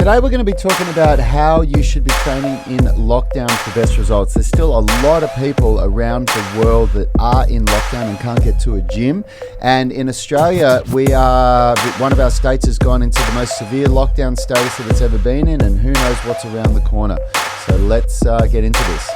Today we're going to be talking about how you should be training in lockdown for best results. There's still a lot of people around the world that are in lockdown and can't get to a gym. And in Australia, one of our states has gone into the most severe lockdown status that it's ever been in, and who knows what's around the corner. So let's get into this.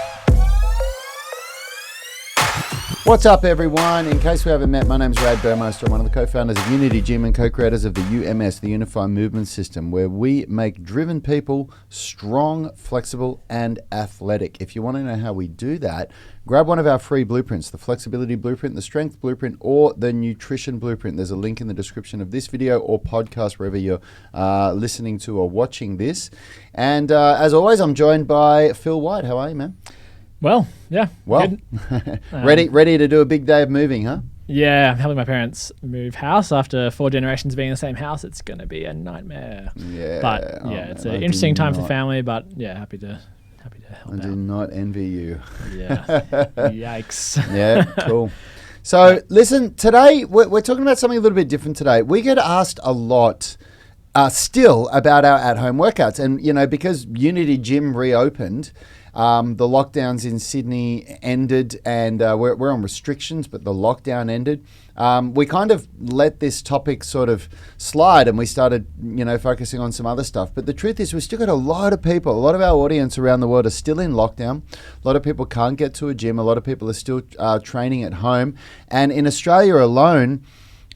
What's up, everyone? In case we haven't met, my name's Rad Burmeister. I'm one of the co-founders of Unity Gym and co-creators of the UMS, the Unified Movement System, where we make driven people strong, flexible, and athletic. If you want to know how we do that, grab one of our free blueprints, the Flexibility Blueprint, the Strength Blueprint, or the Nutrition Blueprint. There's a link in the description of this video or podcast, wherever you're listening to or watching this. And as always, I'm joined by Phil White. How are you, man? Well, yeah. Well, good. ready to do a big day of moving, huh? Yeah, I'm helping my parents move house after 4 generations being in the same house. It's going to be a nightmare. Yeah. But yeah, it's an interesting time for the family, but yeah, happy to help out. I do not envy you. Yeah. Yikes. Yeah, cool. So listen, today we're talking about something a little bit different today. We get asked a lot still about our at-home workouts. And, because Unity Gym reopened, the lockdowns in Sydney ended, and we're on restrictions, but the lockdown ended. We kind of let this topic sort of slide, and we started, focusing on some other stuff. But the truth is, we've still got a lot of people, a lot of our audience around the world are still in lockdown. A lot of people can't get to a gym. A lot of people are still training at home. And in Australia alone,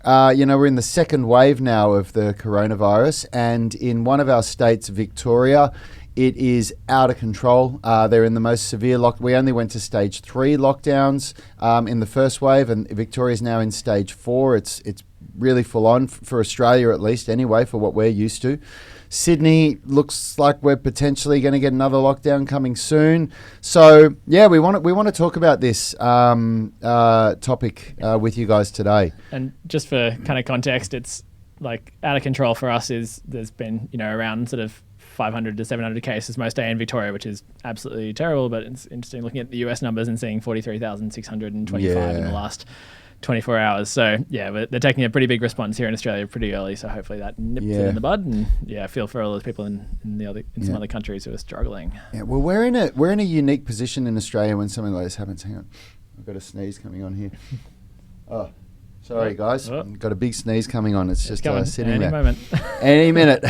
we're in the second wave now of the coronavirus. And in one of our states, Victoria, it is out of control. They're in the most severe lock. We only went to stage 3 lockdowns in the first wave, and Victoria's now in stage 4. It's really full on for Australia, at least anyway, for what we're used to. Sydney looks like we're potentially going to get another lockdown coming soon. So yeah, we want to talk about this topic with you guys today. And just for kind of context, it's like out of control for us there's been around sort of 500 to 700 cases most day in Victoria, which is absolutely terrible. But it's interesting looking at the US numbers and seeing 43,625 in the last 24 hours. So yeah, but they're taking a pretty big response here in Australia pretty early. So hopefully that nips it in the bud. And yeah, I feel for all those people in some other countries who are struggling. Yeah, well, we're in a unique position in Australia when something like this happens. Hang on, I've got a sneeze coming on here. Oh. Sorry, guys. I've got a big sneeze coming on. It's just sitting there. Any minute.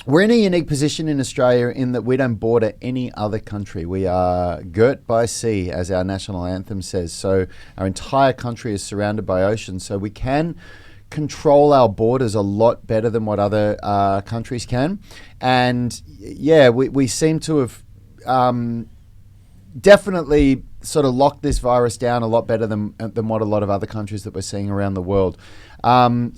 We're in a unique position in Australia in that we don't border any other country. We are girt by sea, as our national anthem says. So our entire country is surrounded by ocean. So we can control our borders a lot better than what other countries can. And yeah, we seem to have definitely sort of locked this virus down a lot better than what a lot of other countries that we're seeing around the world. I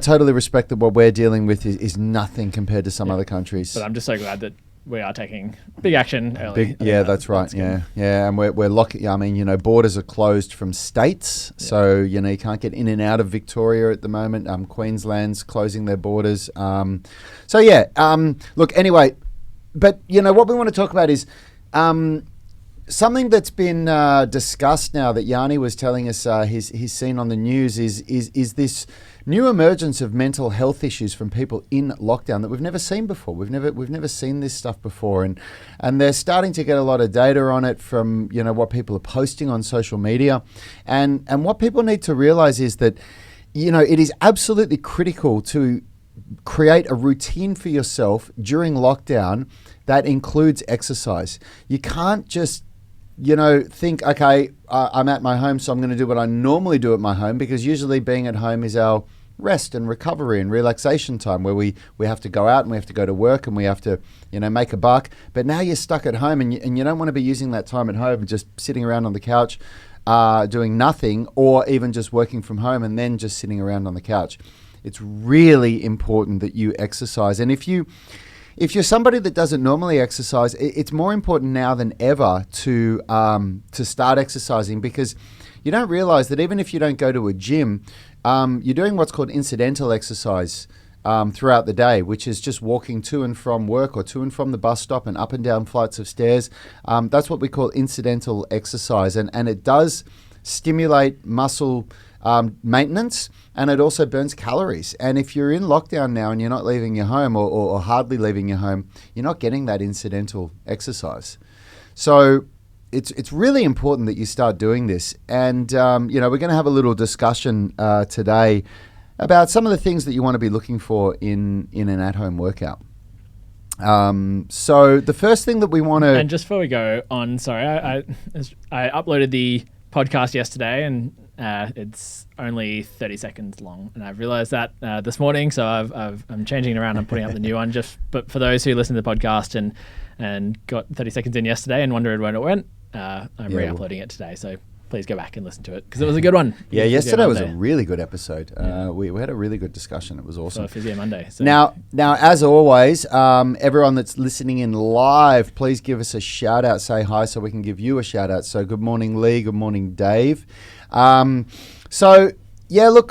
totally respect that what we're dealing with is nothing compared to some other countries. But I'm just so glad that we are taking big action early. That's right. Yeah, and we're locking. I mean, borders are closed from states, so you can't get in and out of Victoria at the moment. Queensland's closing their borders. Look, anyway, but what we want to talk about is something that's been discussed now that Yanni was telling us he's seen on the news is this new emergence of mental health issues from people in lockdown that we've never seen before. We've never seen this stuff before, and they're starting to get a lot of data on it from what people are posting on social media, and what people need to realize is that it is absolutely critical to create a routine for yourself during lockdown that includes exercise. You can't just think, okay, I'm at my home, so I'm going to do what I normally do at my home, because usually being at home is our rest and recovery and relaxation time, where we have to go out and we have to go to work and we have to, make a buck. But now you're stuck at home and you don't want to be using that time at home and just sitting around on the couch doing nothing, or even just working from home and then just sitting around on the couch. It's really important that you exercise. And if you're somebody that doesn't normally exercise, it's more important now than ever to start exercising, because you don't realize that even if you don't go to a gym, you're doing what's called incidental exercise throughout the day, which is just walking to and from work or to and from the bus stop and up and down flights of stairs. That's what we call incidental exercise. And it does stimulate muscle maintenance, and it also burns calories. And if you're in lockdown now and you're not leaving your home or hardly leaving your home, you're not getting that incidental exercise. So it's really important that you start doing this. And, we're going to have a little discussion today about some of the things that you want to be looking for in an at-home workout. So the first thing that we want to... And just before we go on, sorry, I uploaded the podcast yesterday, and it's only 30 seconds long, and I've realized that this morning, so I'm changing it around. I'm putting up the new one, but for those who listen to the podcast and got 30 seconds in yesterday and wondered where it went, I'm re-uploading it today, so please go back and listen to it because it was a good one. Yeah, yesterday was a really good episode. We had a really good discussion. It was awesome. For Physio Monday. So. Now, as always, everyone that's listening in live, please give us a shout out, say hi so we can give you a shout out. So good morning, Lee. Good morning, Dave. Look,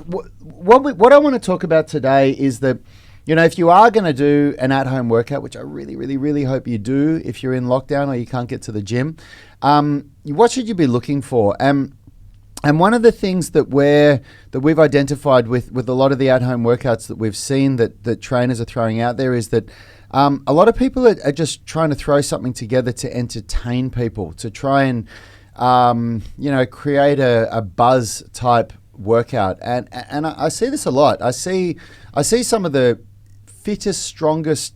what I want to talk about today is that, if you are going to do an at-home workout, which I really, really, really hope you do if you're in lockdown or you can't get to the gym, what should you be looking for? And one of the things that we've identified with a lot of the at-home workouts that we've seen that trainers are throwing out there is that a lot of people are just trying to throw something together to entertain people, to try and create a buzz type workout. And I see this a lot. I see some of the fittest, strongest,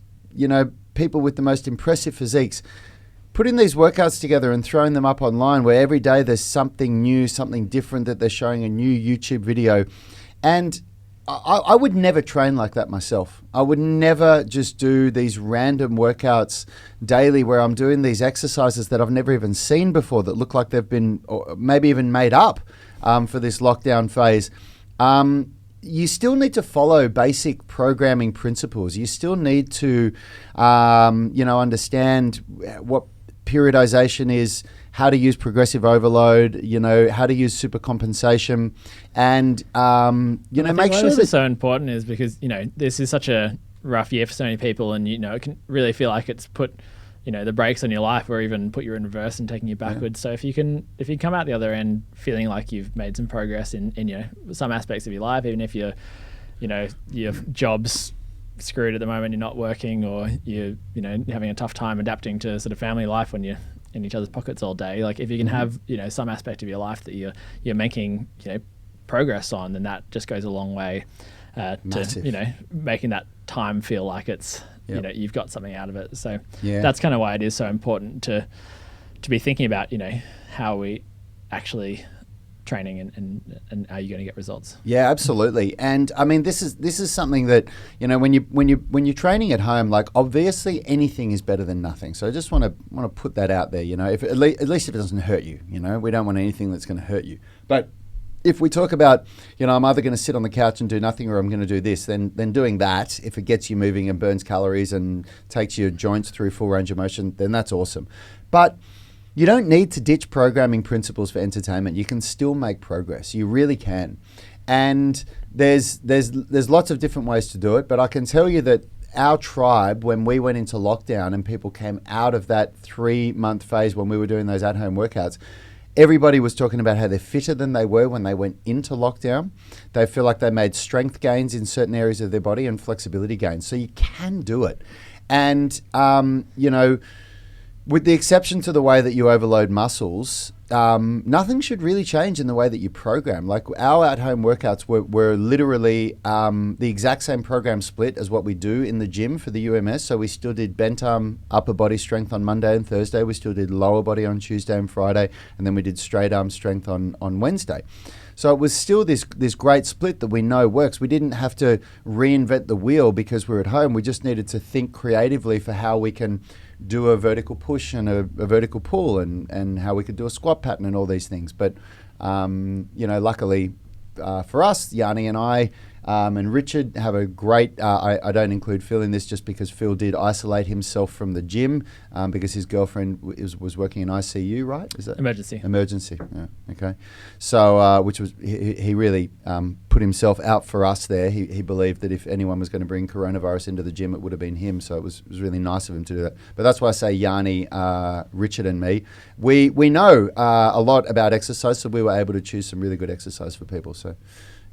people with the most impressive physiques putting these workouts together and throwing them up online where every day there's something new, something different that they're showing a new YouTube video. And I would never train like that myself. I would never just do these random workouts daily where I'm doing these exercises that I've never even seen before that look like they've been or maybe even made up for this lockdown phase. You still need to follow basic programming principles. You still need to, understand what periodization is, how to use progressive overload, how to use supercompensation, and, make sure this is so important is because, this is such a rough year for so many people, and, it can really feel like it's put, the brakes on your life or even put you in reverse and taking you backwards. Yeah. So if you come out the other end feeling like you've made some progress in some aspects of your life, even if your job's screwed at the moment, you're not working, or you're having a tough time adapting to sort of family life when you're in each other's pockets all day, like if you can have some aspect of your life that you're making progress on, then that just goes a long way to making that time feel like it's you've got something out of it. So that's kind of why it is so important to be thinking about how we actually training and are you going to get results. Yeah, absolutely. And I mean, this is something that when you're training at home, like obviously anything is better than nothing. So I just want to put that out there. If at least if it doesn't hurt you. We don't want anything that's going to hurt you. But if we talk about, I'm either going to sit on the couch and do nothing or I'm going to do this, then doing that, if it gets you moving and burns calories and takes your joints through full range of motion, then that's awesome. But you don't need to ditch programming principles for entertainment. You can still make progress. You really can. And there's lots of different ways to do it, but I can tell you that our tribe, when we went into lockdown and people came out of that 3-month phase when we were doing those at-home workouts, everybody was talking about how they're fitter than they were when they went into lockdown. They feel like they made strength gains in certain areas of their body and flexibility gains. So you can do it. And, with the exception to the way that you overload muscles, nothing should really change in the way that you program. Like our at-home workouts were literally the exact same program split as what we do in the gym for the UMS. So we still did bent arm upper body strength on Monday and Thursday. We still did lower body on Tuesday and Friday. And then we did straight arm strength on Wednesday. So it was still this great split that we know works. We didn't have to reinvent the wheel because we're at home. We just needed to think creatively for how we can do a vertical push and a vertical pull and how we could do a squat pattern and all these things. But, luckily for us, Yanni and I, and Richard have a great, I don't include Phil in this just because Phil did isolate himself from the gym because his girlfriend was working in ICU, right? Is that Emergency. Yeah, okay. So, which was, he really put himself out for us there. He believed that if anyone was going to bring coronavirus into the gym, it would have been him. So it was really nice of him to do that. But that's why I say Yanni, Richard and me, we know a lot about exercise, so we were able to choose some really good exercise for people. So,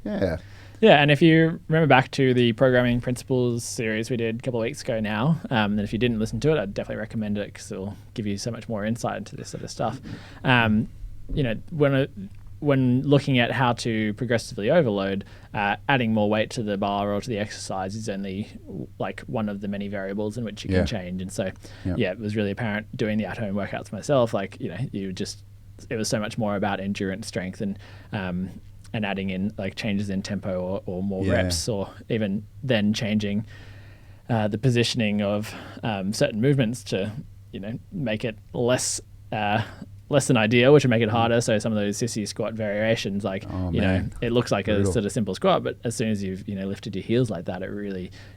yeah. Yeah, and if you remember back to the Programming Principles series we did a couple of weeks ago now, and if you didn't listen to it, I'd definitely recommend it because it'll give you so much more insight into this sort of stuff. When looking at how to progressively overload, adding more weight to the bar or to the exercise is only like one of the many variables in which you can change. And so, it was really apparent doing the at-home workouts myself. Like, it was so much more about endurance, strength, and adding in like changes in tempo or more reps, or even then changing the positioning of certain movements to make it less than ideal, which would make it harder. So some of those sissy squat variations, like it looks like a sort of simple squat, but as soon as you've lifted your heels like that,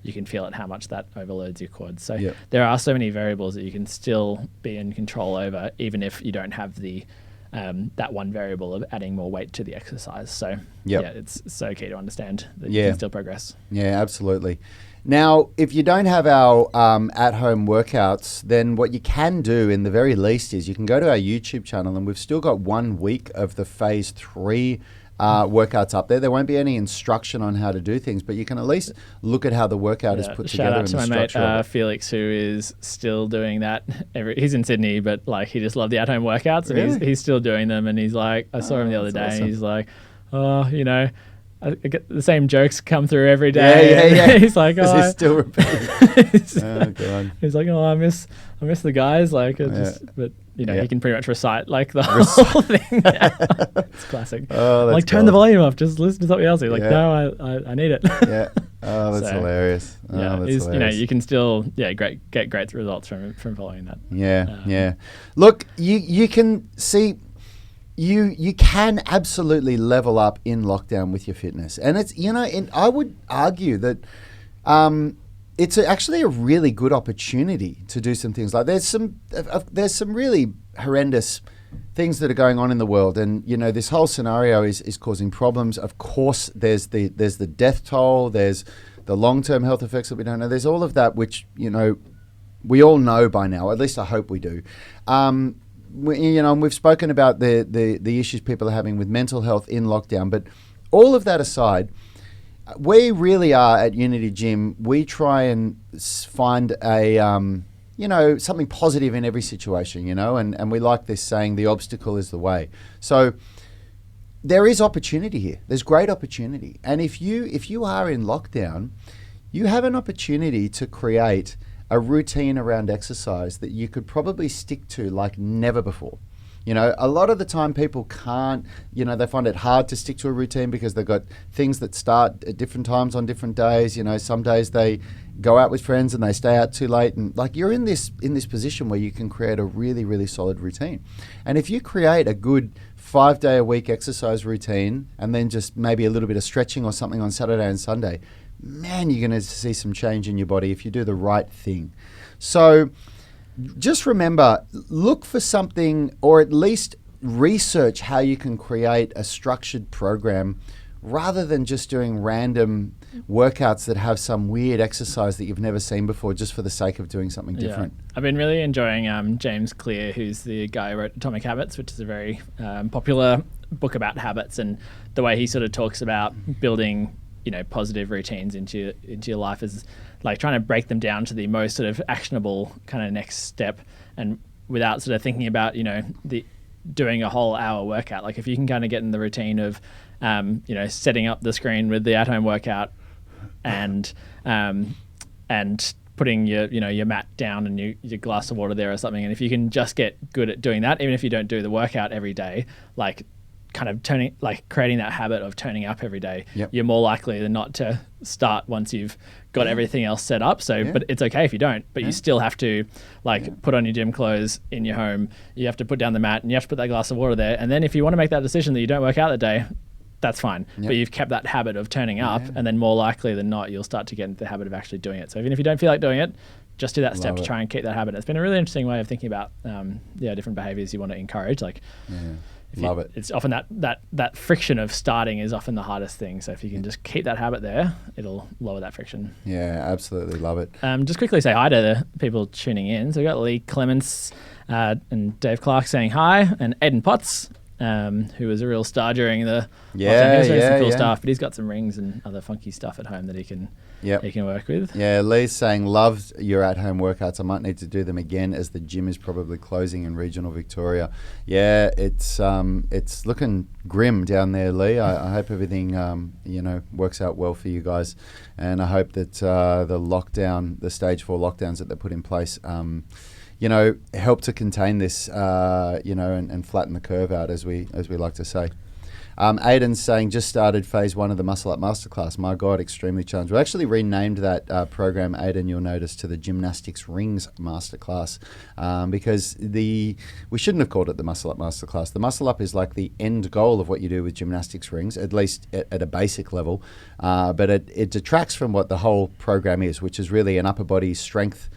you can feel it how much that overloads your quads. So there are so many variables that you can still be in control over, even if you don't have the that one variable of adding more weight to the exercise. So it's so key to understand that you can still progress. Yeah, absolutely. Now, if you don't have our at-home workouts, then what you can do in the very least is you can go to our YouTube channel, and we've still got 1 week of the phase 3 workouts up there. There won't be any instruction on how to do things, but you can at least look at how the workout is put together. Shout out to my mate Felix, who is still doing that. He's in Sydney, but like he just loved the at-home workouts, and he's still doing them. And he's like, I saw him the other day, and he's like, I get the same jokes come through every day. Yeah. He's like, he's still repeating. Oh god. He's like, I miss the guys. Like, but he can pretty much recite like the whole thing. It's classic. Oh, that's turn the volume up. Just listen to something else. He's like, no, I need it. Yeah. Oh, that's hilarious. That's hilarious. You can still get great results from following that. Yeah. Look, you can see. You can absolutely level up in lockdown with your fitness, and it's and I would argue that it's actually a really good opportunity to do some things. Like there's some really horrendous things that are going on in the world, and this whole scenario is causing problems. Of course, there's the death toll, there's the long-term health effects that we don't know. There's all of that which we all know by now. At least I hope we do. We've spoken about the issues people are having with mental health in lockdown, but all of that aside, we really are at Unity Gym. We try and find a something positive in every situation, and we like this saying, the obstacle is the way. So there is opportunity here. There's great opportunity, and if you are in lockdown, you have an opportunity to create a routine around exercise that you could probably stick to like never before. A lot of the time people can't, they find it hard to stick to a routine because they've got things that start at different times on different days. Some days they go out with friends and they stay out too late, and like you're in this position where you can create a really, really solid routine. And if you create a good 5-day-a-week exercise routine and then just maybe a little bit of stretching or something on Saturday and Sunday, man, you're going to see some change in your body if you do the right thing. So just remember, look for something, or at least research how you can create a structured program rather than just doing random workouts that have some weird exercise that you've never seen before just for the sake of doing something different. I've been really enjoying James Clear, who's the guy who wrote Atomic Habits, which is a very popular book about habits, and the way he sort of talks about building positive routines into your life is like trying to break them down to the most sort of actionable kind of next step, and without sort of thinking about doing a whole hour workout. Like if you can kind of get in the routine of setting up the screen with the at-home workout and putting your mat down and your glass of water there or something, and if you can just get good at doing that, even if you don't do the workout every day, like kind of creating that habit of turning up every day, you're more likely than not to start once you've got everything else set up. So, but it's okay if you don't, but you still have to put on your gym clothes in your home. You have to put down the mat and you have to put that glass of water there. And then if you want to make that decision that you don't work out that day, that's fine. Yep. But you've kept that habit of turning up, and then more likely than not, you'll start to get into the habit of actually doing it. So even if you don't feel like doing it, just do that step to try and keep that habit. It's been a really interesting way of thinking about different behaviors you want to encourage. Like, love it. It's often that friction of starting is often the hardest thing. So if you can just keep that habit there, it'll lower that friction. Yeah, absolutely love it. Just quickly say hi to the people tuning in. So we've got Lee Clements and Dave Clark saying hi, and Aiden Potts, who was a real star during the lockdown. He's doing some cool stuff, but he's got some rings and other funky stuff at home that he can work with. Yeah, Lee's saying, loved your at-home workouts. I might need to do them again as the gym is probably closing in regional Victoria. Yeah, it's looking grim down there, Lee. I hope everything works out well for you guys, and I hope that the stage 4 lockdowns that they put in place help to contain this, and flatten the curve out, as we like to say. Aiden's saying, just started phase 1 of the Muscle Up Masterclass. My God, extremely challenging. We actually renamed that program, Aiden, you'll notice, to the Gymnastics Rings Masterclass, because we shouldn't have called it the Muscle Up Masterclass. The Muscle Up is like the end goal of what you do with gymnastics rings, at least at a basic level, but it detracts from what the whole program is, which is really an upper body strength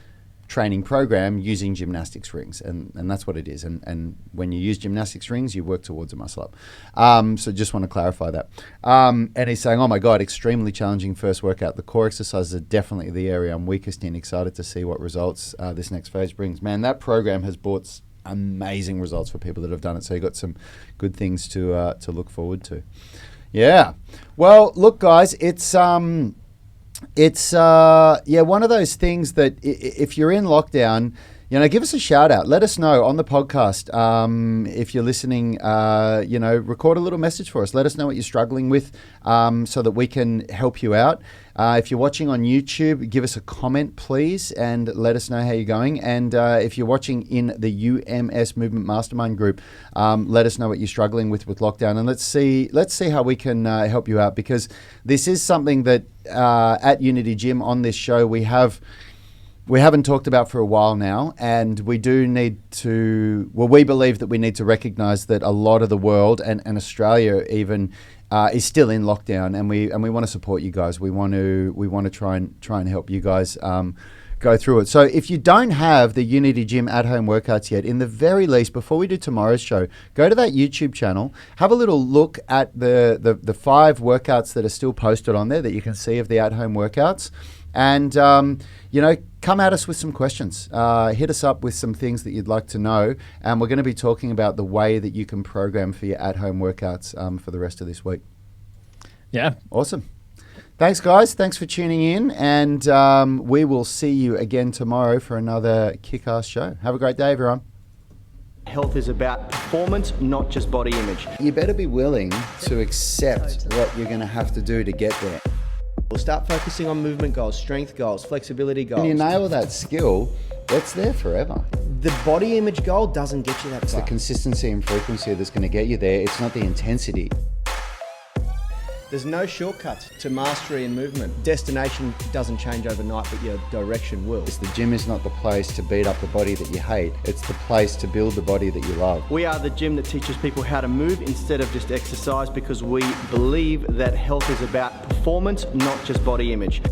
training program using gymnastics rings, and that's what it is. And when you use gymnastics rings, you work towards a muscle up. So just want to clarify that. And he's saying, oh my God, extremely challenging first workout. The core exercises are definitely the area I'm weakest in. Excited to see what results this next phase brings. Man, that program has brought amazing results for people that have done it. So you've got some good things to look forward to. Yeah. Well, look, guys, it's one of those things that if you're in lockdown, give us a shout out. Let us know on the podcast. If you're listening, record a little message for us. Let us know what you're struggling with, so that we can help you out. If you're watching on YouTube, give us a comment, please, and let us know how you're going. And if you're watching in the UMS Movement Mastermind group, let us know what you're struggling with lockdown, and let's see how we can help you out, because this is something that at Unity Gym on this show we haven't talked about for a while now, and we do need to. Well, we believe that we need to recognise that a lot of the world and Australia even is still in lockdown, and we want to support you guys. We want to try and help you guys go through it. So if you don't have the Unity Gym at-home workouts yet, in the very least, before we do tomorrow's show, go to that YouTube channel, have a little look at the 5 workouts that are still posted on there that you can see of the at-home workouts, and come at us with some questions. Hit us up with some things that you'd like to know, and we're going to be talking about the way that you can program for your at-home workouts for the rest of this week. Yeah. Awesome. Thanks, guys. Thanks for tuning in, and we will see you again tomorrow for another kick-ass show. Have a great day, everyone. Health is about performance, not just body image. You better be willing to accept what you're going to have to do to get there. We'll start focusing on movement goals, strength goals, flexibility goals. When you nail that skill, it's there forever. The body image goal doesn't get you that far. It's the consistency and frequency that's going to get you there. It's not the intensity. There's no shortcuts to mastery and movement. Destination doesn't change overnight, but your direction will. The gym is not the place to beat up the body that you hate. It's the place to build the body that you love. We are the gym that teaches people how to move instead of just exercise, because we believe that health is about performance, not just body image.